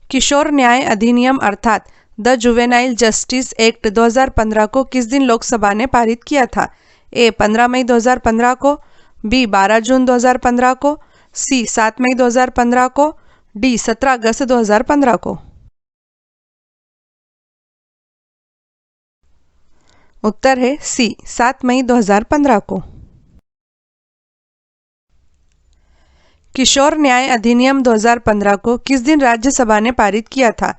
किशोर न्याय अधिनियम अर्थात द जुवेनाइल जस्टिस एक्ट 2015 को किस दिन लोकसभा ने पारित किया था? ए 15 मई 2015 को, बी 12 जून 2015 को, सी 7 मई 2015 को, डी 17 अगस्त 2015 को। उत्तर है सी 7 मई 2015 को। किशोर न्याय अधिनियम 2015 को किस दिन राज्यसभा ने पारित किया था?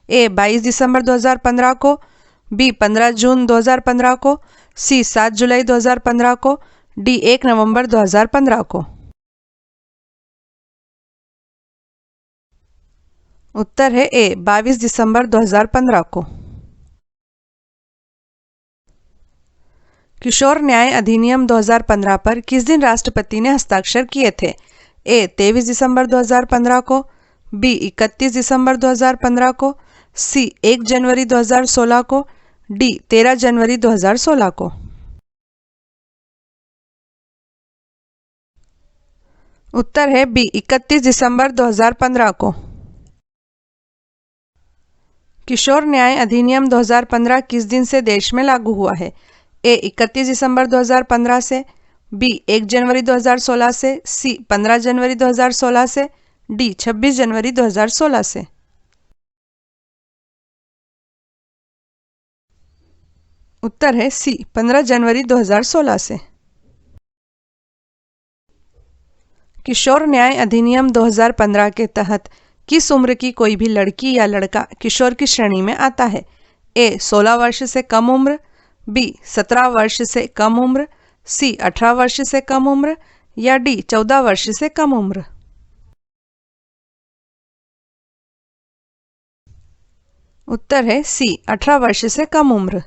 ए 22 दिसंबर 2015 को, बी 15 जून 2015 को, सी 7 जुलाई 2015 को, डी 1 नवंबर 2015 को। उत्तर है ए 22 दिसंबर 2015 को। किशोर न्याय अधिनियम 2015 पर किस दिन राष्ट्रपति ने हस्ताक्षर किए थे? ए 23 दिसंबर 2015 को, बी 31 दिसंबर 2015 को, सी 1 जनवरी 2016 को, डी 13 जनवरी 2016 को। उत्तर है बी 31 दिसंबर 2015 को। किशोर न्याय अधिनियम 2015 किस दिन से देश में लागू हुआ है? ए 31 दिसंबर 2015 से, बी 1 जनवरी 2016 से, सी 15 जनवरी 2016 से, डी 26 जनवरी 2016 से। उत्तर है सी 15 जनवरी 2016 से। किशोर न्याय अधिनियम 2015 के तहत किस उम्र की कोई भी लड़की या लड़का किशोर की श्रेणी में आता है? ए 16 वर्ष से कम उम्र, बी 17 वर्ष से कम उम्र, सी 18 वर्ष से कम उम्र, या डी 14 वर्ष से कम उम्र। उत्तर है सी 18 वर्ष से कम उम्र।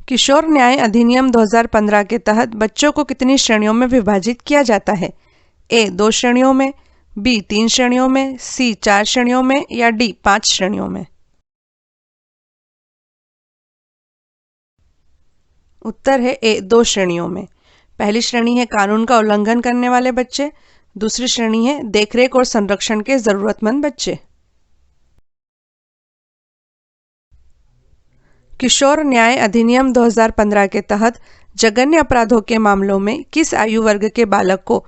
किशोर न्याय अधिनियम 2015 के तहत बच्चों को कितनी श्रेणियों में विभाजित किया जाता है? ए 2 श्रेणियों में, बी 3 श्रेणियों में, सी 4 श्रेणियों में, या डी 5 श्रेणियों में। उत्तर है ए 2 श्रेणियों में। पहली श्रेणी है कानून का उल्लंघन करने वाले बच्चे, दूसरी श्रेणी है देखरेख और संरक्षण के जरूरतमंद बच्चे। किशोर न्याय अधिनियम 2015 के तहत जघन्य अपराधों के मामलों में किस आयु वर्ग के बालक को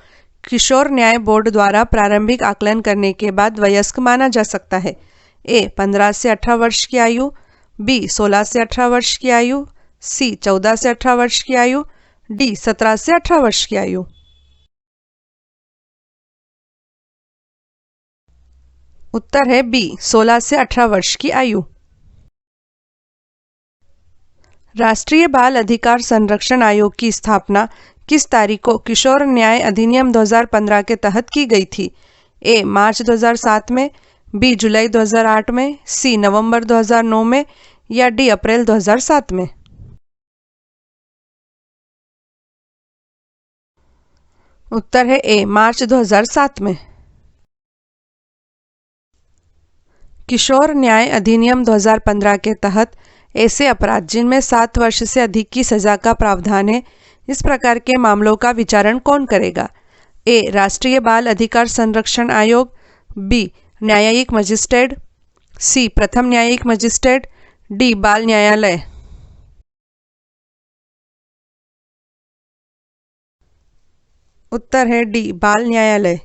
किशोर न्याय बोर्ड द्वारा प्रारंभिक आकलन करने के बाद वयस्क माना जा सकता है? ए 15 से 18 वर्ष की आयु, बी 16 से 18 वर्ष की आयु, सी 14 से 18 वर्ष की आयु, डी 17 से 18 वर्ष की आयु। उत्तर है बी 16 से 18 वर्ष की आयु। राष्ट्रीय बाल अधिकार संरक्षण आयोग की स्थापना किस तारीख को किशोर न्याय अधिनियम 2015 के तहत की गई थी? ए मार्च 2007 में, बी जुलाई 2008 में, सी नवंबर 2009 में, या डी अप्रैल 2007 में। उत्तर है ए मार्च 2007 में। किशोर न्याय अधिनियम 2015 के तहत ऐसे अपराध जिनमें 7 वर्ष से अधिक की सजा का प्रावधान है, इस प्रकार के मामलों का विचारण कौन करेगा? ए राष्ट्रीय बाल अधिकार संरक्षण आयोग, बी न्यायिक मजिस्ट्रेट, सी प्रथम न्यायिक मजिस्ट्रेट, डी बाल न्यायालय। उत्तर है डी बाल न्यायालय।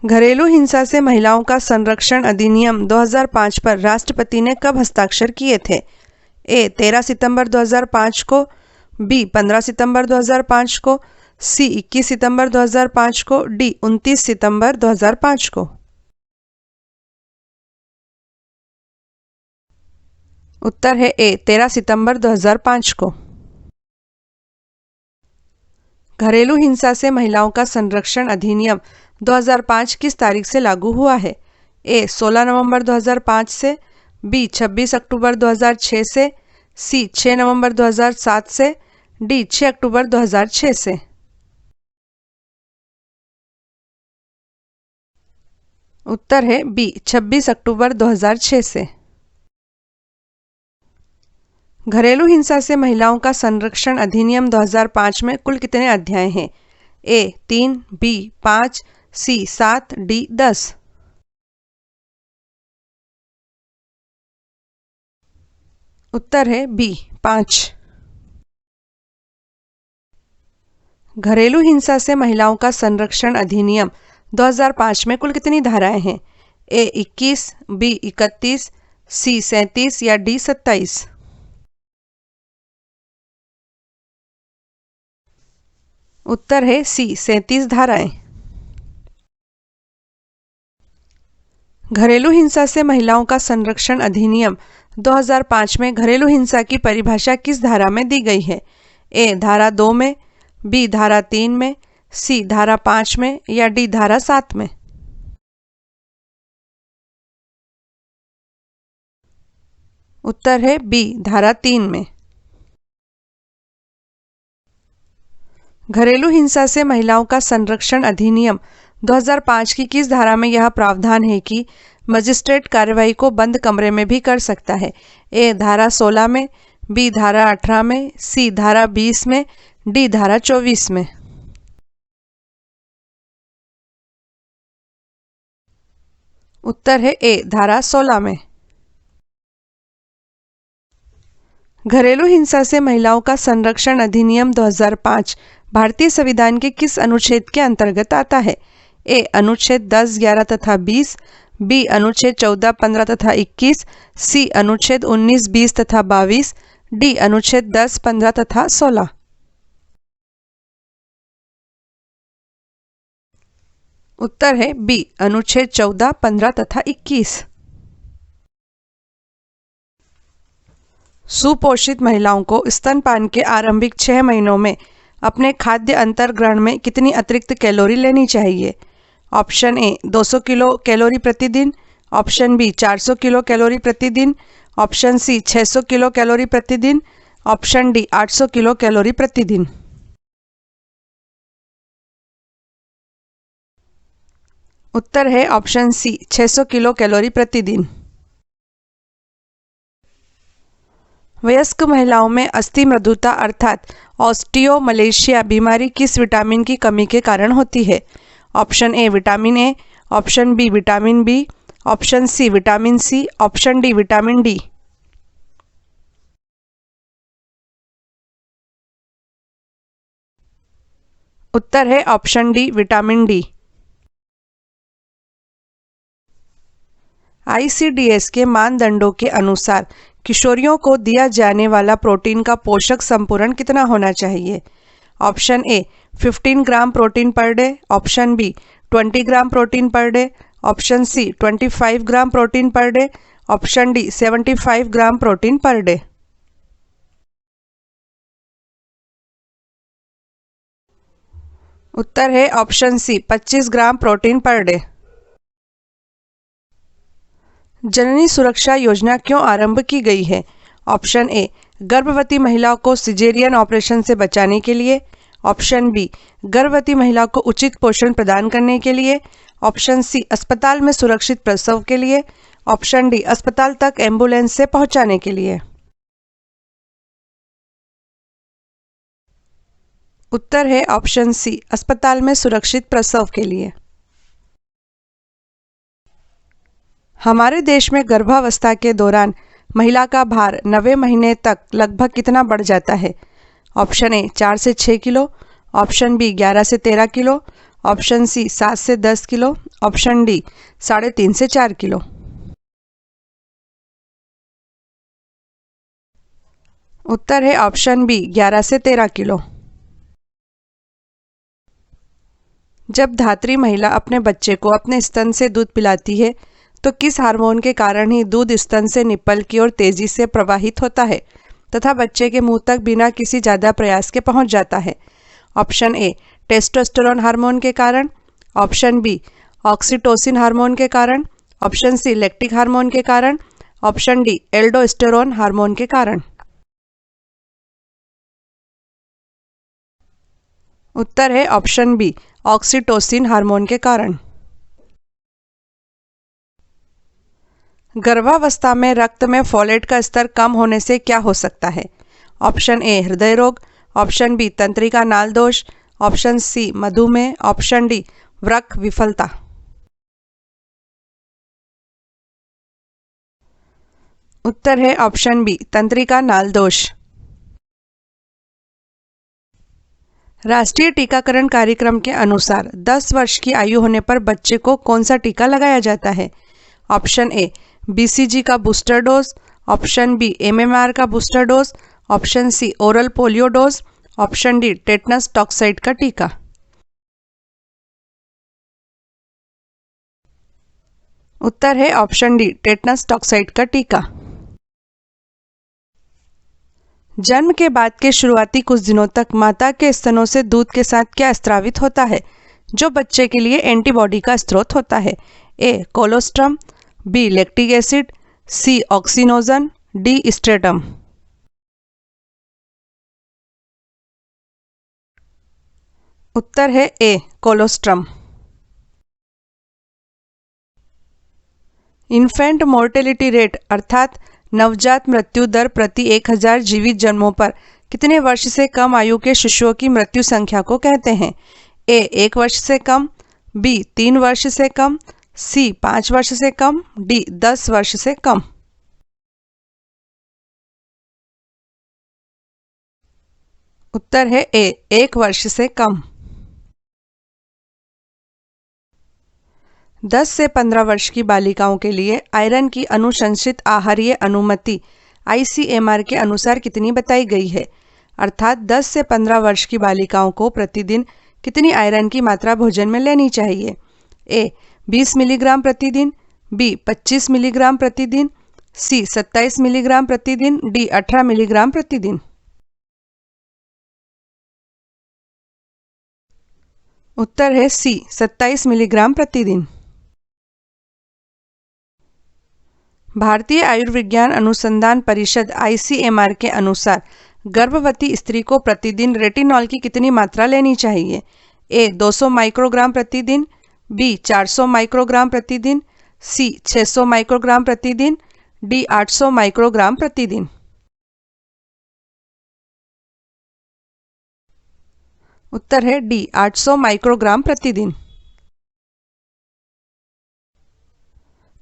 घरेलू हिंसा से महिलाओं का संरक्षण अधिनियम 2005 पर राष्ट्रपति ने कब हस्ताक्षर किए थे? ए 13 सितंबर 2005 को, बी 15 सितंबर 2005 को, सी 21 सितंबर 2005 को, डी 29 सितंबर 2005 को। उत्तर है ए 13 सितंबर 2005 को। घरेलू हिंसा से महिलाओं का संरक्षण अधिनियम 2005 किस तारीख से लागू हुआ है? ए 16 नवंबर 2005 से, बी 26 अक्टूबर 2006 से, सी 6 नवंबर 2007 से, डी 6 अक्टूबर 2006 से। उत्तर है बी 26 अक्टूबर 2006 से। घरेलू हिंसा से महिलाओं का संरक्षण अधिनियम 2005 में कुल कितने अध्याय हैं? ए 3, बी 5, सी 7, डी 10। उत्तर है बी 5। घरेलू हिंसा से महिलाओं का संरक्षण अधिनियम 2005 में कुल कितनी धाराएं हैं? ए 21, बी 31, सी 37 या डी 27। उत्तर है सी 37 धाराएं। घरेलू हिंसा से महिलाओं का संरक्षण अधिनियम 2005 में घरेलू हिंसा की परिभाषा किस धारा में दी गई है? ए धारा 2 में, बी धारा 3 में, सी धारा 5 में या डी धारा 7 में। उत्तर है बी धारा 3 में। घरेलू हिंसा से महिलाओं का संरक्षण अधिनियम 2005 की किस धारा में यह प्रावधान है कि मजिस्ट्रेट कार्रवाई को बंद कमरे में भी कर सकता है? ए धारा 16 में, बी धारा 18 में, सी धारा 20 में, डी धारा 24 में। उत्तर है ए धारा 16 में। घरेलू हिंसा से महिलाओं का संरक्षण अधिनियम 2005 भारतीय संविधान के किस अनुच्छेद के अंतर्गत आता है? ए अनुच्छेद 10, 11 तथा 20, बी अनुच्छेद 14, 15 तथा 21, सी अनुच्छेद 19, 20 तथा 22, डी अनुच्छेद 10, 15 तथा 16। उत्तर है बी अनुच्छेद 14, 15 तथा 21। सुपोषित महिलाओं को स्तनपान के आरंभिक 6 महीनों में अपने खाद्य अंतर्ग्रहण में कितनी अतिरिक्त कैलोरी लेनी चाहिए? ऑप्शन ए 200 किलो कैलोरी प्रतिदिन, ऑप्शन बी 400 किलो कैलोरी प्रतिदिन, ऑप्शन सी 600 किलो कैलोरी प्रतिदिन, ऑप्शन डी 800 किलो कैलोरी प्रतिदिन। उत्तर है ऑप्शन सी 600 किलो कैलोरी प्रतिदिन। वयस्क महिलाओं में अस्थि मृदुता अर्थात ऑस्टियोमलेशिया बीमारी किस विटामिन की कमी के कारण होती है? Option A vitamin A, option B vitamin B, option C vitamin C, option D vitamin D. उत्तर है option D vitamin D. ICDS के मानदंडों के अनुसार किशोरियों को दिया जाने वाला प्रोटीन का पोषक संपूरण कितना होना चाहिए? Option A 15 gram protein per day, option B 20 gram protein per day, option C 25 gram protein per day, option D 75 gram protein per day. उत्तर है option C 25 gram protein per day. Janani Suraksha Yojana क्यों आरंभ की गई है? ऑप्शन ए गर्भवती महिलाओं को सिजेरियन ऑपरेशन से बचाने के लिए, ऑप्शन बी गर्भवती महिला को उचित पोषण प्रदान करने के लिए, ऑप्शन सी अस्पताल में सुरक्षित प्रसव के लिए, ऑप्शन डी अस्पताल तक एम्बुलेंस से पहुंचाने के लिए। उत्तर है ऑप्शन सी अस्पताल में सुरक्षित प्रसव के लिए। हमारे देश में गर्भावस्था के दौरान महिला का भार 90 महीने तक लगभग कितना बढ़ जाता है? ऑप्शन ए 4 से 6 किलो, ऑप्शन बी 11 से 13 किलो, ऑप्शन सी 7 से 10 किलो, ऑप्शन डी 3.5 से 4 किलो। उत्तर है ऑप्शन बी 11 से 13 किलो। जब धात्री महिला अपने बच्चे को अपने स्तन से दूध पिलाती है तो किस हार्मोन के कारण ही दूध स्तन से निप्पल की ओर तेजी से प्रवाहित होता है तथा बच्चे के मुंह तक बिना किसी ज़्यादा प्रयास के पहुंच जाता है? ऑप्शन ए टेस्टोस्टेरोन हार्मोन के कारण, ऑप्शन बी ऑक्सीटोसिन हार्मोन के कारण, ऑप्शन सी लैक्टिक हार्मोन के कारण, ऑप्शन डी एल्डोस्टेरोन हार्मोन के कारण। उत्तर है ऑप्शन बी ऑक्सीटोसिन हार्मोन के कारण। गर्भावस्था में रक्त में फोलेट का स्तर कम होने से क्या हो सकता है? ऑप्शन ए हृदय रोग, ऑप्शन बी तंत्रिका नाल दोष, ऑप्शन सी मधुमेह, ऑप्शन डी वृक्क विफलता। उत्तर है ऑप्शन बी तंत्रिका नाल दोष। राष्ट्रीय टीकाकरण कार्यक्रम के अनुसार 10 वर्ष की आयु होने पर बच्चे को कौन सा टीका लगाया जाता है? ऑप्शन ए बीसीजी का booster dose, option B MMR का booster dose, option C oral polio dose, option D tetanus toxoid का टीका। उत्तर है ऑप्शन डी टेटनस टॉक्साइड का टीका। जन्म के बाद के शुरुआती कुछ दिनों तक माता के स्तनों से दूध के साथ क्या स्त्रावित होता है जो बच्चे के लिए एंटीबॉडी का स्रोत होता है? ए कोलोस्ट्रम, बी लैक्टिक एसिड, सी ऑक्सीनोजन, डी स्ट्रेटम। उत्तर है ए कोलोस्ट्रम। इन्फेंट मोर्टेलिटी रेट अर्थात नवजात मृत्यु दर प्रति 1000 जीवित जन्मों पर कितने वर्ष से कम आयु के शिशुओं की मृत्यु संख्या को कहते हैं? ए 1 वर्ष से कम, बी 3 वर्ष से कम, सी 5 वर्ष से कम, डी 10 वर्ष से कम। उत्तर है ए 1 वर्ष से कम। 10 से 15 वर्ष की बालिकाओं के लिए आयरन की अनुशंसित आहारीय अनुमति आईसीएमआर के अनुसार कितनी बताई गई है? अर्थात 10 से 15 वर्ष की बालिकाओं को प्रतिदिन कितनी आयरन की मात्रा भोजन में लेनी चाहिए? ए 20 मिलीग्राम प्रतिदिन, बी 25 मिलीग्राम प्रतिदिन, सी 27 मिलीग्राम प्रतिदिन, डी 18 मिलीग्राम प्रतिदिन। उत्तर है सी 27 मिलीग्राम प्रतिदिन। भारतीय आयुर्विज्ञान अनुसंधान परिषद आईसीएमआर के अनुसार गर्भवती स्त्री को प्रतिदिन रेटिनॉल की कितनी मात्रा लेनी चाहिए? ए 200 माइक्रोग्राम प्रतिदिन, बी 400 माइक्रोग्राम प्रतिदिन, सी 600 माइक्रोग्राम प्रतिदिन, डी 800 माइक्रोग्राम प्रतिदिन। उत्तर है डी 800 माइक्रोग्राम प्रतिदिन।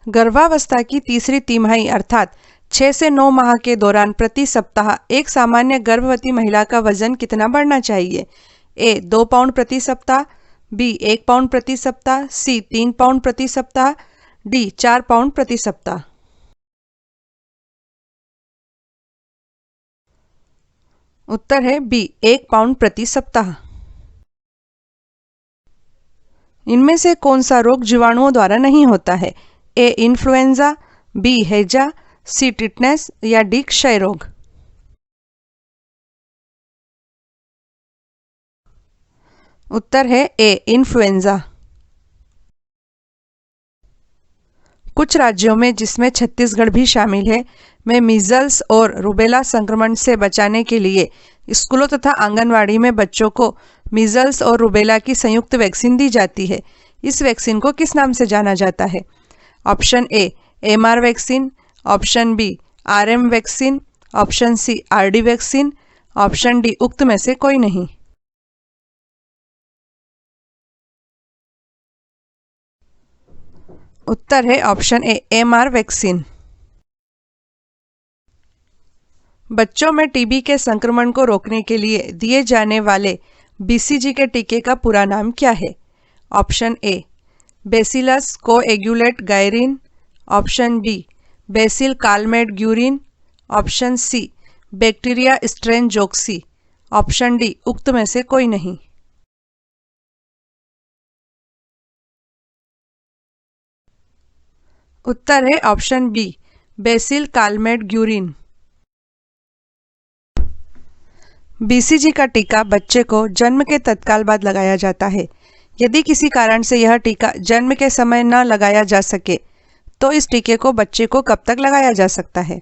गर्भावस्था की तीसरी तिमाही अर्थात 6 से 9 माह के दौरान प्रति सप्ताह एक सामान्य गर्भवती महिला का वजन कितना बढ़ना चाहिए? ए 2 पाउंड प्रति सप्ताह, बी 1 पाउंड प्रति सप्ताह, सी 3 पाउंड प्रति सप्ताह, डी 4 पाउंड प्रति सप्ताह। उत्तर है बी 1 पाउंड प्रति सप्ताह। इनमें से कौन सा रोग जीवाणुओं द्वारा नहीं होता है? ए इन्फ्लुएंजा, बी हैजा, सी टिटनेस या डी क्षय रोग। उत्तर है ए इन्फ्लुएंजा। कुछ राज्यों में जिसमें छत्तीसगढ़ भी शामिल है में मीजल्स और रुबेला संक्रमण से बचाने के लिए स्कूलों तथा आंगनवाड़ी में बच्चों को मीजल्स और रुबेला की संयुक्त वैक्सीन दी जाती है। इस वैक्सीन को किस नाम से जाना जाता है? Option A MR vaccine, option B RM vaccine, option C RD vaccine, option D उक्त में से कोई नहीं। उत्तर है ऑप्शन ए एमआर वैक्सीन। बच्चों में टीबी के संक्रमण को रोकने के लिए दिए जाने वाले बीसीजी के टीके का पूरा नाम क्या है? Option A bacillus coagulate Guerin, option B bacille Calmette Guerin, option C bacteria strain जोक्सी, ऑप्शन डी उक्त में से कोई नहीं। उत्तर है option B bacille Calmette Guerin. BCG का टीका बच्चे को जन्म के तत्काल बाद लगाया जाता है। यदि किसी कारण से यह टीका जन्म के समय न लगाया जा सके तो इस टीके को बच्चे को कब तक लगाया जा सकता है?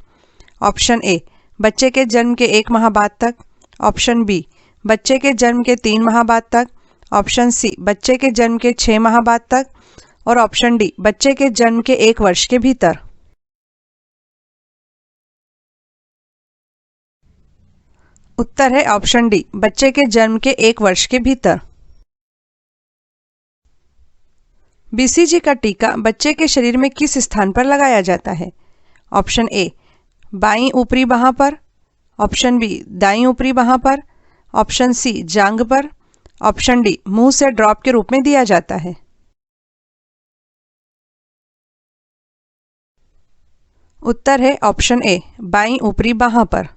ऑप्शन ए बच्चे के जन्म के 1 माह बाद तक, ऑप्शन बी बच्चे के जन्म के 3 माह बाद तक, ऑप्शन सी बच्चे के जन्म के 6 माह बाद तक और ऑप्शन डी बच्चे के जन्म के 1 वर्ष के भीतर। उत्तर है ऑप्शन डी, बच्चे के जन्म के 1 वर्ष के भीतर। बीसीजी का टीका बच्चे के शरीर में किस स्थान पर लगाया जाता है? ऑप्शन ए, बाईं ऊपरी बाह पर, ऑप्शन बी, दाईं ऊपरी बाह पर, ऑप्शन सी, जांघ पर, ऑप्शन डी, मुंह से ड्रॉप के रूप में दिया जाता है। उत्तर है ऑप्शन ए, बाईं ऊपरी बाह पर।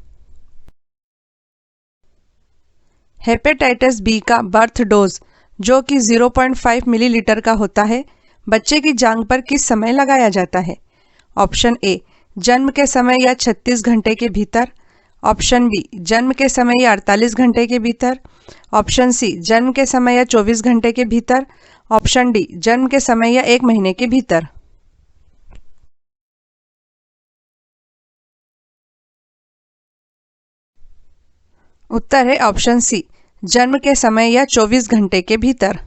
हेपेटाइटिस बी का बर्थ डोज जो कि 0.5 मिलीलीटर का होता है, बच्चे की जांघ पर किस समय लगाया जाता है? ऑप्शन ए, जन्म के समय या 36 घंटे के भीतर, ऑप्शन बी, जन्म के समय या 48 घंटे के भीतर, ऑप्शन सी, जन्म के समय या 24 घंटे के भीतर, ऑप्शन डी, जन्म के समय या 1 महीने के भीतर। उत्तर है ऑप्शन सी, जन्म के समय या 24 घंटे के भीतर।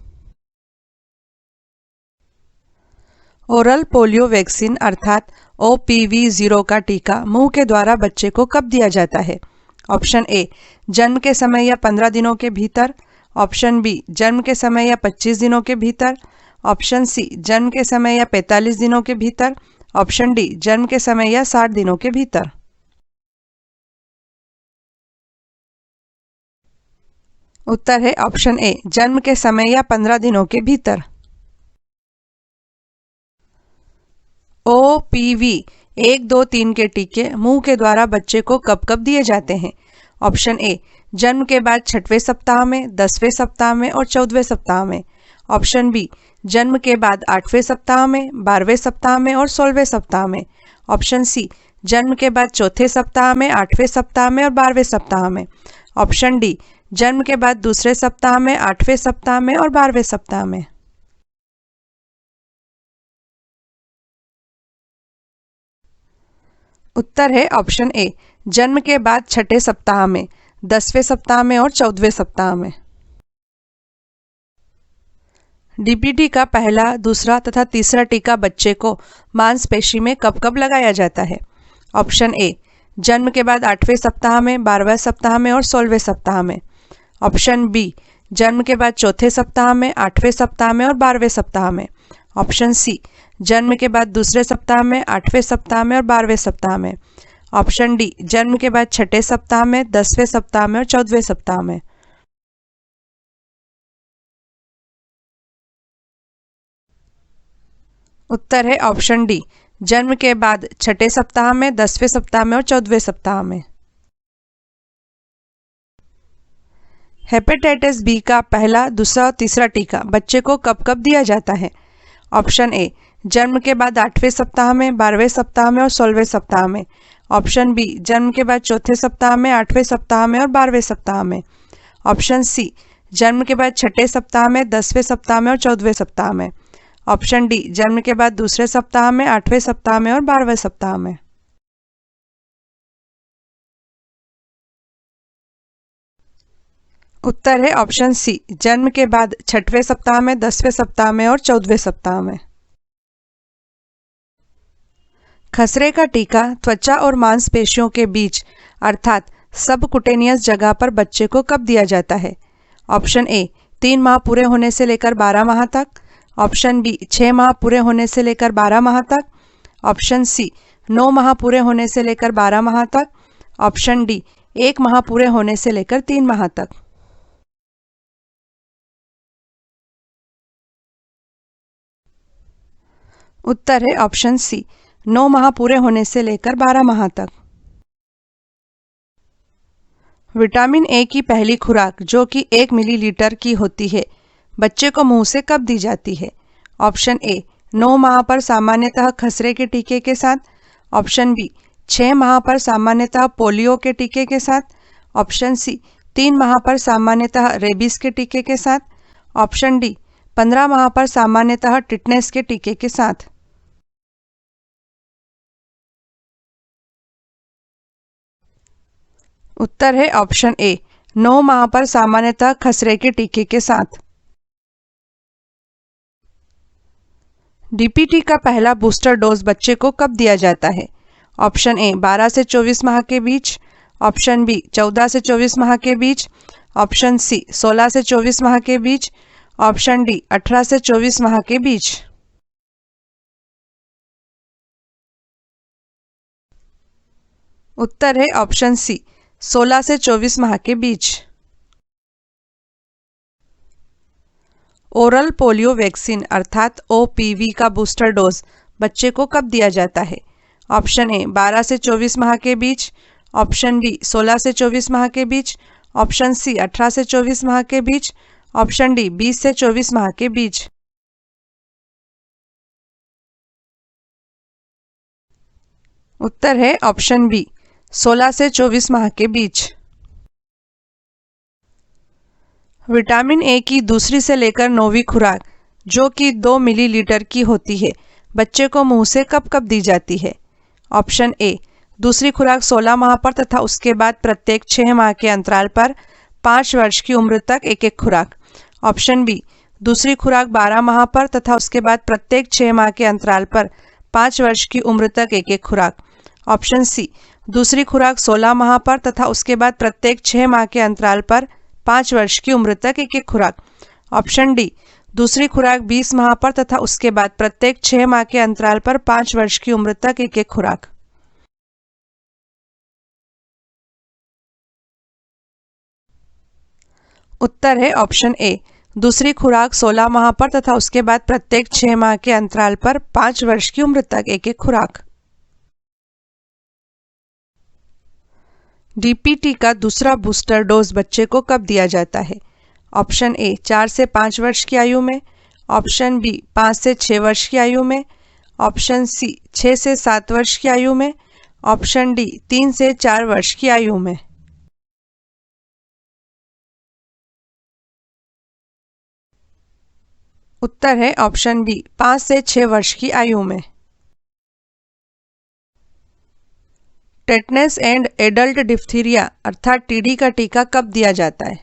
ओरल पोलियो वैक्सीन अर्थात OPV0 का टीका मुंह के द्वारा बच्चे को कब दिया जाता है? ऑप्शन ए, जन्म के समय या 15 दिनों के भीतर, ऑप्शन बी, जन्म के समय या 25 दिनों के भीतर, ऑप्शन सी, जन्म के समय या 45 दिनों के भीतर, ऑप्शन डी, जन्म के समय या 60 दिनों के भीतर। उत्तर है ऑप्शन ए, जन्म के समय या 15 दिनों के भीतर। OPV 1, 2, 3 के टीके मुंह के द्वारा बच्चे को कब कब दिए जाते हैं? ऑप्शन ए, जन्म के बाद 6वें सप्ताह में, 10वें सप्ताह में और 14वें सप्ताह में, ऑप्शन बी, जन्म के बाद 8वें सप्ताह में, 12वें सप्ताह में और 16वें सप्ताह में, ऑप्शन सी, जन्म के बाद 4थे सप्ताह में, 8वें सप्ताह में और 12वें सप्ताह में, ऑप्शन डी, जन्म के बाद दूसरे सप्ताह में, 8वें सप्ताह में और 12वें सप्ताह में। उत्तर है ऑप्शन ए, जन्म के बाद 6ठे सप्ताह में, 10वें सप्ताह में और 14वें सप्ताह में। डीपीटी का पहला, दूसरा तथा तीसरा टीका बच्चे को मांसपेशी में कब कब लगाया जाता है? ऑप्शन ए, जन्म के बाद 8वें सप्ताह में, 12वें सप्ताह में और 16वें सप्ताह में, ऑप्शन बी, जन्म के बाद 4थे सप्ताह में, 8वें सप्ताह में और 12वें सप्ताह में, ऑप्शन सी, जन्म के बाद दूसरे सप्ताह में, 8वें सप्ताह में और 12वें सप्ताह में, ऑप्शन डी, जन्म के बाद 6ठे सप्ताह में, 10वें सप्ताह में और 14वें सप्ताह में। उत्तर है ऑप्शन डी, जन्म के बाद 6ठे सप्ताह में, 10वें सप्ताह में और 14वें सप्ताह में। हेपेटाइटिस बी का पहला, दूसरा और तीसरा टीका बच्चे को कब कब दिया जाता है? ऑप्शन ए, जन्म के बाद 8वें सप्ताह में, 12वें सप्ताह में और 16वें सप्ताह में, ऑप्शन बी, जन्म के बाद 4थे सप्ताह में, 8वें सप्ताह में और 12वें सप्ताह में, ऑप्शन सी, जन्म के बाद 6ठे सप्ताह में, 10वें सप्ताह में और 14वें सप्ताह में, ऑप्शन डी, जन्म के बाद दूसरे सप्ताह में, 8वें सप्ताह में और 12वें सप्ताह में। उत्तर है ऑप्शन सी, जन्म के बाद 6ठवें सप्ताह में, 10वें सप्ताह में और 14वें सप्ताह में। खसरे का टीका त्वचा और मांसपेशियों के बीच अर्थात सबकुटेनियस जगह पर बच्चे को कब दिया जाता है? ऑप्शन ए, 3 माह पूरे होने से लेकर 12 माह तक, ऑप्शन बी, 6 माह पूरे होने से लेकर 12 माह तक, ऑप्शन सी, 9 माह पूरे होने से लेकर 12 माह तक, ऑप्शन डी, 1 माह पूरे होने से लेकर 3 माह तक। उत्तर है ऑप्शन सी, 9 माह पूरे होने से लेकर 12 माह तक। विटामिन ए की पहली खुराक जो कि 1 मिलीलीटर की होती है, बच्चे को मुंह से कब दी जाती है? ऑप्शन ए, 9 माह पर सामान्यतः खसरे के टीके के साथ, ऑप्शन बी, 6 माह पर सामान्यतः पोलियो के टीके के साथ, ऑप्शन सी, 3 माह पर सामान्यतः रेबीज के टीके के साथ, ऑप्शन डी, 15 माह पर सामान्यतः टिटनेस के टीके के साथ। उत्तर है ऑप्शन ए, 9 माह पर सामान्यतः खसरे के टीके के साथ। डीपीटी का पहला बूस्टर डोज बच्चे को कब दिया जाता है? ऑप्शन ए, 12 से 24 माह के बीच, ऑप्शन बी 14 से 24 माह के बीच, ऑप्शन सी 16 से 24 माह के बीच, ऑप्शन डी 18 से 24 माह के बीच। उत्तर है ऑप्शन सी 16 से 24 माह के बीच। ओरल पोलियो वैक्सीन अर्थात ओपीवी का बूस्टर डोज बच्चे को कब दिया जाता है? ऑप्शन ए 12 से 24 माह के बीच, ऑप्शन बी 16 से 24 माह के बीच, ऑप्शन सी 18 से 24 माह के बीच, ऑप्शन डी 20 से 24 माह के बीच। उत्तर है ऑप्शन बी 16 से 24 माह के बीच। विटामिन ए की दूसरी से लेकर 9वीं खुराक जो कि 2 मिलीलीटर की होती है बच्चे को मुंह से कब कब दी जाती है? ऑप्शन ए दूसरी खुराक 16 माह पर तथा उसके बाद प्रत्येक 6 माह के अंतराल पर 5 वर्ष की उम्र तक एक एक खुराक। ऑप्शन बी दूसरी खुराक 12 माह पर तथा उसके बाद प्रत्येक 6 माह के अंतराल पर 5 वर्ष की उम्र तक एक एक खुराक। ऑप्शन सी दूसरी खुराक 16 माह पर तथा उसके बाद प्रत्येक 6 माह के अंतराल पर 5 वर्ष की उम्र तक एक एक खुराक। ऑप्शन डी दूसरी खुराक 20 माह पर तथा उसके बाद प्रत्येक 6 माह के अंतराल पर 5 वर्ष की उम्र तक एक एक खुराक। उत्तर है ऑप्शन ए दूसरी खुराक 16 माह पर तथा उसके बाद प्रत्येक 6 माह के अंतराल पर 5 वर्ष की उम्र तक एक एक खुराक। डीपीटी का दूसरा बूस्टर डोज बच्चे को कब दिया जाता है? ऑप्शन ए 4 से 5 वर्ष की आयु में, ऑप्शन बी 5 से 6 वर्ष की आयु में, ऑप्शन सी 6 से 7 वर्ष की आयु में, ऑप्शन डी 3 से 4 वर्ष की आयु में। उत्तर है ऑप्शन बी 5 से 6 वर्ष की आयु में। टेटनस एंड एडल्ट डिप्थीरिया अर्थात टीडी का टीका कब दिया जाता है?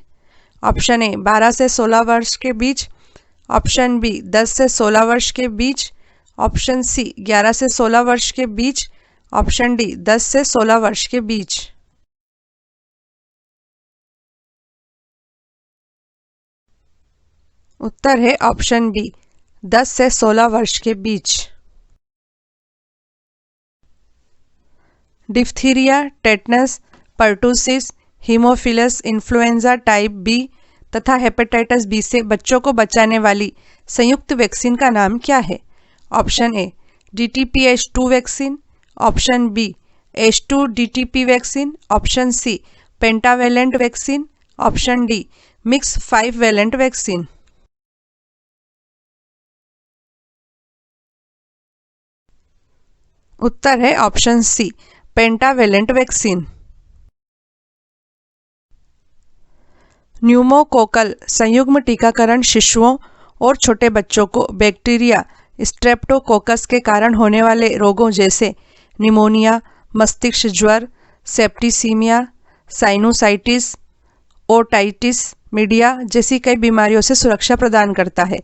ऑप्शन ए 12 से 16 वर्ष के बीच, ऑप्शन बी 10 से 16 वर्ष के बीच, ऑप्शन सी 11 से 16 वर्ष के बीच, ऑप्शन डी 10 से 16 वर्ष के बीच। उत्तर है ऑप्शन बी 10 से 16 वर्ष के बीच। Diphtheria, tetanus, pertussis, haemophilus influenza type B तथा हेपेटाइटिस बी से बच्चों को बचाने वाली संयुक्त वैक्सीन का नाम क्या है? Option A DTP-H2 vaccine, option B H2 DTP vaccine, option C pentavalent vaccine, option D mix 5 valent vaccine. उत्तर है option C pentavalent vaccine. Pneumococcal संयुग्म टीकाकरण शिशुओं और छोटे बच्चों को बैक्टीरिया स्ट्रेप्टोकोकस के कारण होने वाले रोगों जैसे निमोनिया, मस्तिष्क ज्वर, सेप्टिसीमिया, साइनोसाइटिस, ओटाइटिस मीडिया जैसी कई बीमारियों से सुरक्षा प्रदान करता है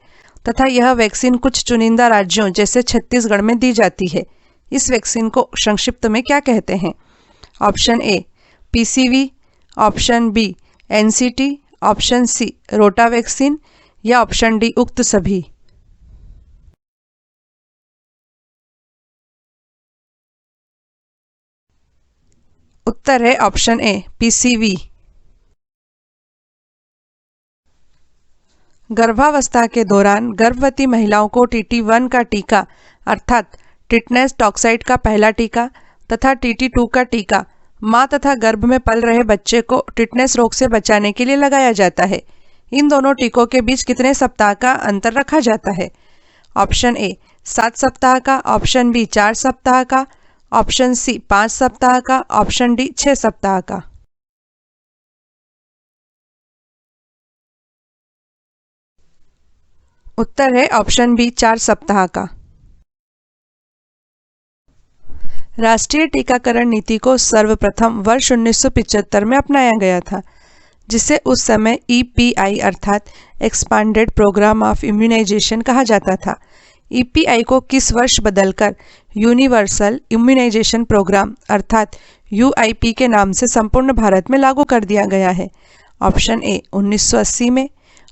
तथा यह वैक्सीन कुछ चुनिंदा राज्यों जैसे छत्तीसगढ़ में दी जाती है। इस वैक्सीन को संक्षिप्त में क्या कहते हैं? Option A PCV, option B NCT, option C rota vaccine या ऑप्शन डी उक्त सभी। उत्तर है ऑप्शन ए PCV। गर्भावस्था के दौरान गर्भवती महिलाओं को TT1 का टीका अर्थात टिटनेस टॉक्साइड का पहला टीका तथा TT2 का टीका मां तथा गर्भ में पल रहे बच्चे को टिटनेस रोग से बचाने के लिए लगाया जाता है। इन दोनों टीकों के बीच कितने सप्ताह का अंतर रखा जाता है? ऑप्शन ए 7 सप्ताह का, ऑप्शन बी 4 सप्ताह का, ऑप्शन सी 5 सप्ताह का, ऑप्शन डी 6 सप्ताह का। उत्तर है ऑप्शन बी 4 सप्ताह का। राष्ट्रीय टीकाकरण नीति को सर्वप्रथम वर्ष 1975 में अपनाया गया था, जिसे उस समय EPI अर्थात एक्सपांडेड प्रोग्राम ऑफ इम्यूनाइजेशन कहा जाता था। EPI को किस वर्ष बदलकर यूनिवर्सल इम्यूनाइजेशन प्रोग्राम अर्थात यूआईपी के नाम से संपूर्ण भारत में लागू कर दिया गया है? ऑप्शन ए 1980 में,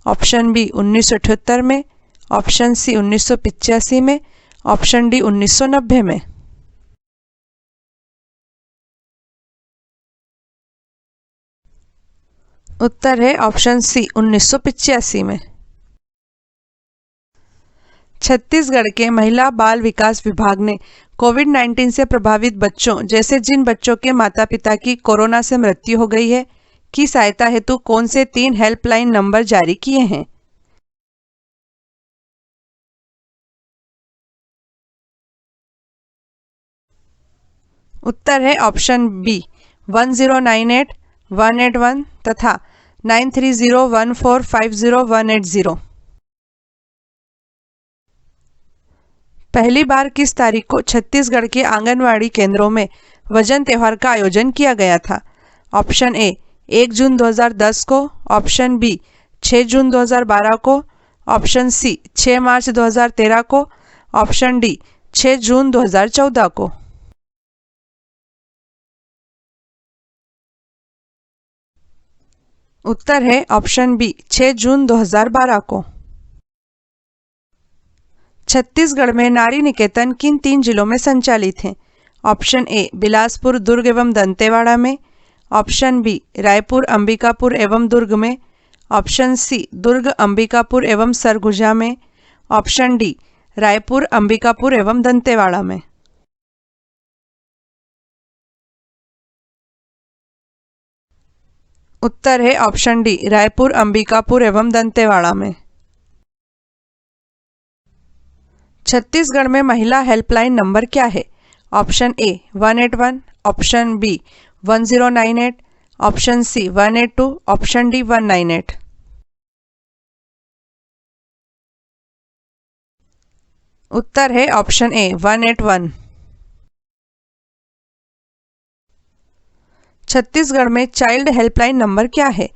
ऑप्शन बी 1978 में, ऑप्शन सी 1985 में, ऑप्शन डी 1990 में। उत्तर है ऑप्शन सी 1985 में। छत्तीसगढ़ के महिला बाल विकास विभाग ने कोविड-19 से प्रभावित बच्चों जैसे जिन बच्चों के माता पिता की कोरोना से मृत्यु हो गई है की सहायता हेतु कौन से 3 हेल्पलाइन नंबर जारी किए हैं? उत्तर है ऑप्शन बी 1098, 181 तथा 9301450180। पहली बार किस तारीख को छत्तीसगढ़ के आंगनवाड़ी केंद्रों में वजन त्योहार का आयोजन किया गया था? ऑप्शन ए 1 जून 2010 को, ऑप्शन बी 6 जून 2012 को, ऑप्शन सी 6 मार्च 2013 को, ऑप्शन डी 6 जून 2014 को। उत्तर है ऑप्शन बी 6 जून 2012 को। छत्तीसगढ़ में नारी निकेतन किन 3 जिलों में संचालित हैं? ऑप्शन ए बिलासपुर, दुर्ग एवं दंतेवाड़ा में, ऑप्शन बी रायपुर, अंबिकापुर एवं दुर्ग में, ऑप्शन सी दुर्ग, अंबिकापुर एवं सरगुजा में, ऑप्शन डी रायपुर, अंबिकापुर एवं दंतेवाड़ा में। उत्तर है ऑप्शन डी रायपुर, अंबिकापुर एवं दंतेवाड़ा में। छत्तीसगढ़ में महिला हेल्पलाइन नंबर क्या है? Option A 181, option B 1098, option C 182, option D 198। उत्तर है ऑप्शन ए 181। छत्तीसगढ़ में चाइल्ड हेल्पलाइन नंबर क्या है?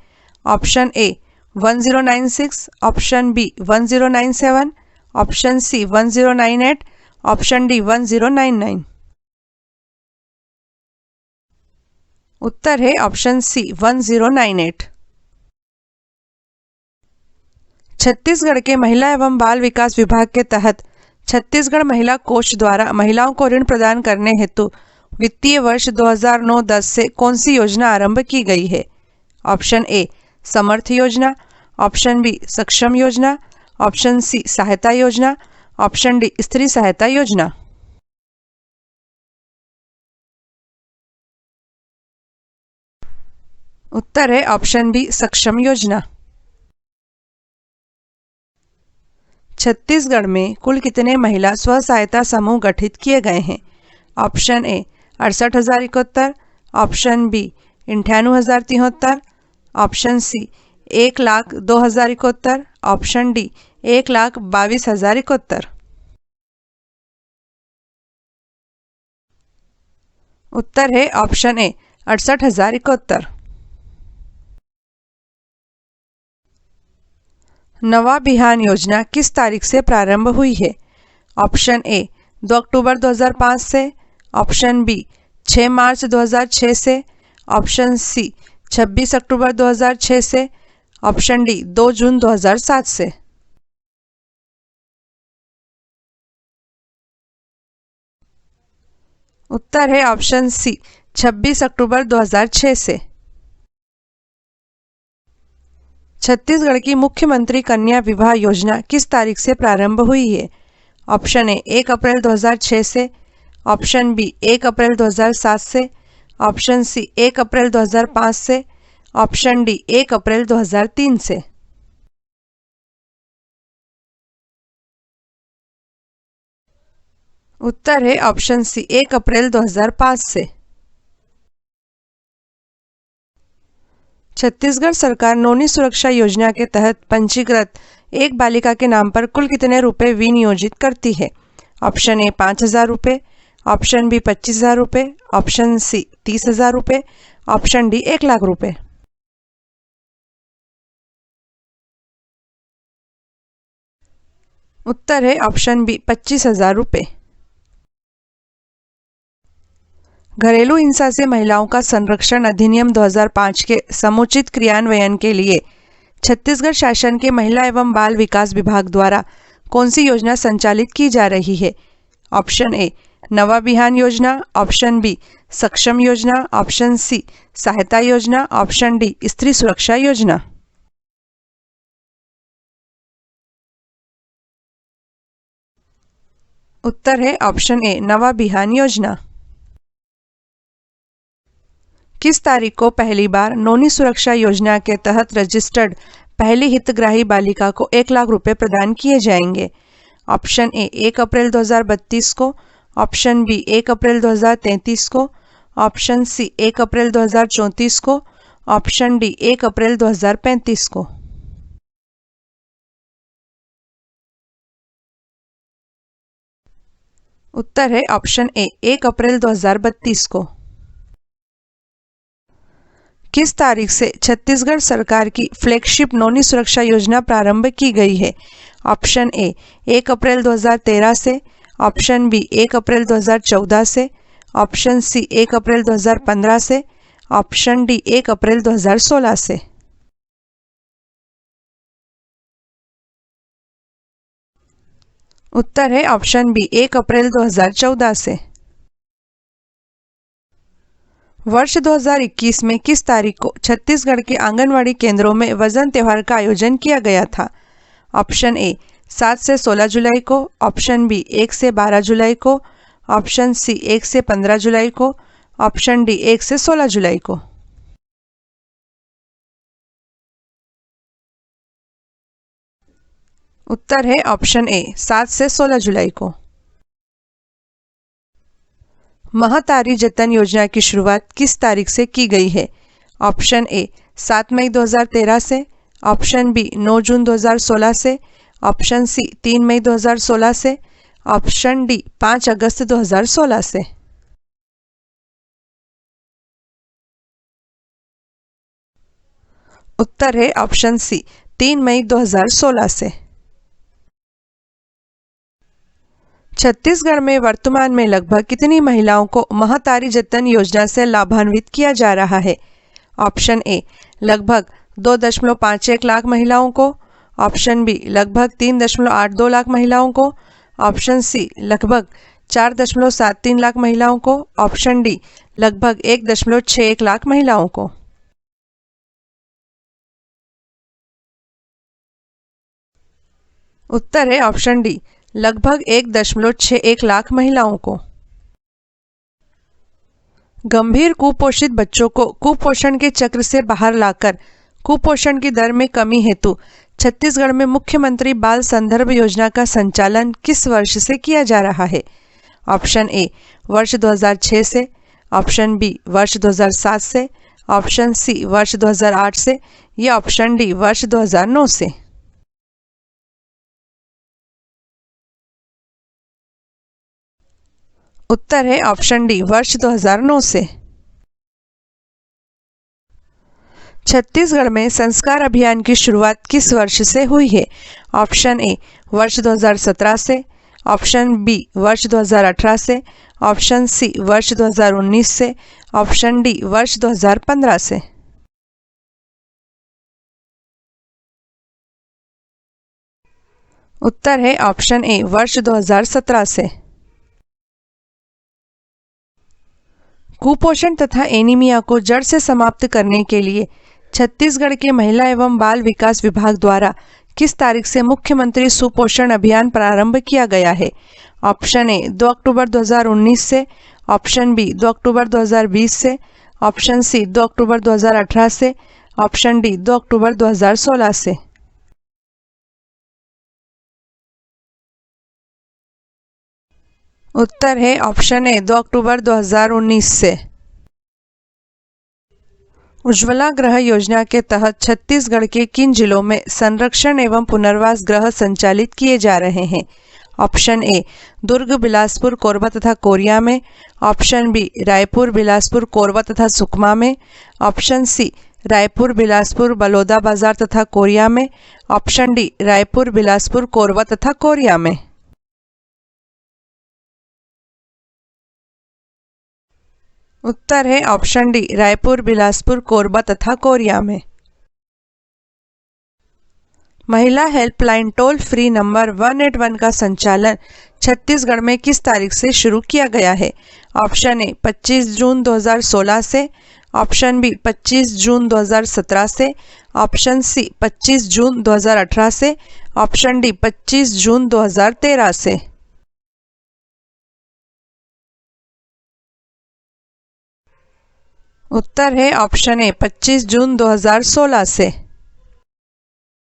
Option A 1096, option B 1097, option C 1098, option D 1099। उत्तर है ऑप्शन सी 1098। छत्तीसगढ़ के महिला एवं बाल विकास विभाग के तहत छत्तीसगढ़ महिला कोष द्वारा महिलाओं को ऋण प्रदान करने हेतु वित्तीय वर्ष 2009-10 से कौन सी योजना आरंभ की गई है? ऑप्शन ए समर्थ योजना, ऑप्शन बी सक्षम योजना, ऑप्शन सी सहायता योजना, ऑप्शन डी स्त्री सहायता योजना। उत्तर है ऑप्शन बी सक्षम योजना। छत्तीसगढ़ में कुल कितने महिला स्व सहायता समूह गठित किए गए हैं? Option A 68,071, option B 98,073, option C 1,02,071, option D 1,22,071। उत्तर है ऑप्शन ए 68,071। नवा बिहान योजना किस तारीख से प्रारंभ हुई है? ऑप्शन ए 2 अक्टूबर 2005 से, ऑप्शन बी 6 मार्च 2006 से, ऑप्शन सी 26 अक्टूबर 2006 से, ऑप्शन डी 2 जून 2007 से। उत्तर है ऑप्शन सी 26 अक्टूबर 2006 से। छत्तीसगढ़ की मुख्यमंत्री कन्या विवाह योजना किस तारीख से प्रारंभ हुई है? ऑप्शन ए 1 अप्रैल 2006 से, ऑप्शन बी 1 अप्रैल 2007 से, ऑप्शन सी 1 अप्रैल 2005 से, ऑप्शन डी 1 अप्रैल 2003 से। उत्तर है ऑप्शन सी 1 अप्रैल 2005 से। छत्तीसगढ़ सरकार नौनी सुरक्षा योजना के तहत पंजीकृत एक बालिका के नाम पर कुल कितने रुपए विनियोजित करती है? ऑप्शन ए 5,000 रुपये, ऑप्शन बी 25,000 रुपये, ऑप्शन सी 30,000 रुपये, ऑप्शन डी 1,00,000 रुपये। उत्तर है ऑप्शन बी 25,000 रुपये। घरेलू हिंसा से महिलाओं का संरक्षण अधिनियम 2005 के समुचित क्रियान्वयन के लिए छत्तीसगढ़ शासन के महिला एवं बाल विकास विभाग द्वारा कौन सी योजना संचालित की जा रही है? ऑप्शन ए नवा बिहान योजना, ऑप्शन बी सक्षम योजना, ऑप्शन सी सहायता योजना, ऑप्शन डी स्त्री सुरक्षा योजना। उत्तर है ऑप्शन ए नवा बिहान योजना। किस तारीख को पहली बार नौनी सुरक्षा योजना के तहत रजिस्टर्ड पहली हितग्राही बालिका को 1 लाख रुपए प्रदान किए जाएंगे? ऑप्शन ए 1 अप्रैल 2032 को, ऑप्शन बी 1 अप्रैल 2033 को, ऑप्शन सी 1 अप्रैल 2034 को, ऑप्शन डी 1 अप्रैल 2035 को। उत्तर है ऑप्शन ए 1 अप्रैल 2032 को। किस तारीख से छत्तीसगढ़ सरकार की फ्लैगशिप नौनी सुरक्षा योजना प्रारंभ की गई है? ऑप्शन ए 1 अप्रैल 2013 से, ऑप्शन बी 1 अप्रैल 2014 से, ऑप्शन सी 1 अप्रैल 2015 से, ऑप्शन डी 1 अप्रैल 2016 से। उत्तर है ऑप्शन बी 1 अप्रैल 2014 से। वर्ष 2021 में किस तारीख को छत्तीसगढ़ के आंगनवाड़ी केंद्रों में वजन त्योहार का आयोजन किया गया था? ऑप्शन ए 7 से 16 जुलाई को, ऑप्शन बी 1 से 12 जुलाई को, ऑप्शन सी 1 से 15 जुलाई को, ऑप्शन डी 1 से 16 जुलाई को। उत्तर है ऑप्शन ए 7 से 16 जुलाई को। महतारी जतन योजना की शुरुआत किस तारीख से की गई है? ऑप्शन ए 7 मई 2013 से, ऑप्शन बी 9 जून 2016 से, ऑप्शन सी 3 मई 2016 से, ऑप्शन डी 5 अगस्त 2016 से। उत्तर है ऑप्शन सी 3 मई 2016 से। छत्तीसगढ़ में वर्तमान में लगभग कितनी महिलाओं को महतारी जतन योजना से लाभान्वित किया जा रहा है? ऑप्शन ए लगभग 2.51 लाख महिलाओं को, ऑप्शन बी लगभग 3.82 लाख महिलाओं को, ऑप्शन सी लगभग 4.73 लाख महिलाओं को, ऑप्शन डी लगभग 1.61 लाख महिलाओं को। उत्तर है ऑप्शन डी लगभग 1.61 लाख महिलाओं को। गंभीर कुपोषित बच्चों को कुपोषण के चक्र से बाहर लाकर कुपोषण की दर में कमी हेतु छत्तीसगढ़ में मुख्यमंत्री बाल संदर्भ योजना का संचालन किस वर्ष से किया जा रहा है? ऑप्शन ए वर्ष 2006 से, ऑप्शन बी वर्ष 2007 से, ऑप्शन सी वर्ष 2008 से या ऑप्शन डी वर्ष 2009 से। उत्तर है ऑप्शन डी वर्ष 2009 से। छत्तीसगढ़ में संस्कार अभियान की शुरुआत किस वर्ष से हुई है? ऑप्शन ए वर्ष 2017 से, ऑप्शन बी वर्ष 2018 से, ऑप्शन सी वर्ष 2019 से, ऑप्शन डी वर्ष 2015 से। उत्तर है ऑप्शन ए वर्ष 2017 से। कुपोषण तथा एनीमिया को जड़ से समाप्त करने के लिए छत्तीसगढ़ के महिला एवं बाल विकास विभाग द्वारा किस तारीख से मुख्यमंत्री सुपोषण अभियान प्रारंभ किया गया है? ऑप्शन ए 2 अक्टूबर 2019 से, ऑप्शन बी 2 अक्टूबर 2020 से, ऑप्शन सी 2 अक्टूबर 2018 से, ऑप्शन डी 2 अक्टूबर 2016 से। उत्तर है ऑप्शन ए 2 अक्टूबर 2019 से। उज्ज्वला गृह योजना के तहत छत्तीसगढ़ के किन जिलों में संरक्षण एवं पुनर्वास गृह संचालित किए जा रहे हैं? ऑप्शन ए दुर्ग, बिलासपुर, कोरबा तथा कोरिया में, ऑप्शन बी रायपुर, बिलासपुर, कोरबा तथा सुकमा में, ऑप्शन सी रायपुर, बिलासपुर, बलौदाबाजार तथा कोरिया में, ऑप्शन डी रायपुर, बिलासपुर, कोरबा तथा कोरिया में। उत्तर है ऑप्शन डी, रायपुर, बिलासपुर, कोरबा तथा कोरिया में। महिला हेल्पलाइन टोल फ्री नंबर 181 का संचालन छत्तीसगढ़ में किस तारीख से शुरू किया गया है? ऑप्शन ए 25 जून 2016 से, ऑप्शन बी 25 जून 2017 से, ऑप्शन सी 25 जून 2018 से, ऑप्शन डी 25 जून 2013 से। उत्तर है ऑप्शन ए 25 जून 2016 से।